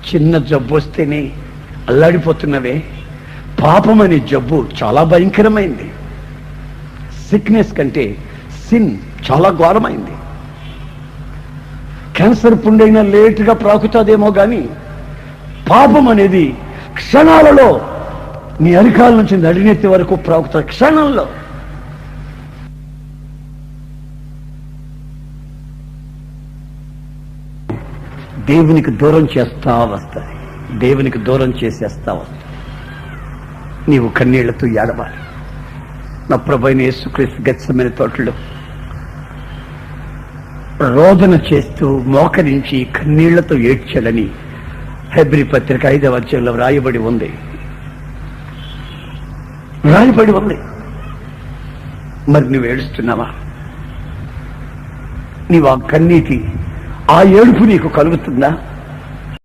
చిన్న జబ్బు వస్తేనే అల్లాడిపోతున్నవే. పాపం అనే జబ్బు చాలా భయంకరమైంది. సిక్నెస్ కంటే సిన్ చాలా ఘోరమైంది. క్యాన్సర్ పుండైనా లేటుగా ప్రాకుతాదేమో కానీ పాపం అనేది క్షణాలలో నీ అరికాల నుంచి నడినెత్తి వరకు ప్రాకుతా. క్షణంలో దేవునికి దూరం చేస్తా వస్తుంది, దేవునికి దూరం చేసేస్తా వస్తుంది. నీవు కన్నీళ్లతో ఏడవాలి. నా ప్రభువైన యేసుక్రీస్తు గెత్సెమనే తోటలో రోదన చేస్తూ మోకరించి కన్నీళ్లతో ఏడ్చాడని హెబ్రీ పత్రిక 5వ అధ్యాయంలో రాయబడి ఉంది. మరి నువ్వు ఏడుస్తున్నావా? నీవు ఆ కన్నీటి ఆ ఏడుపు నీకు కలుగుతుందా?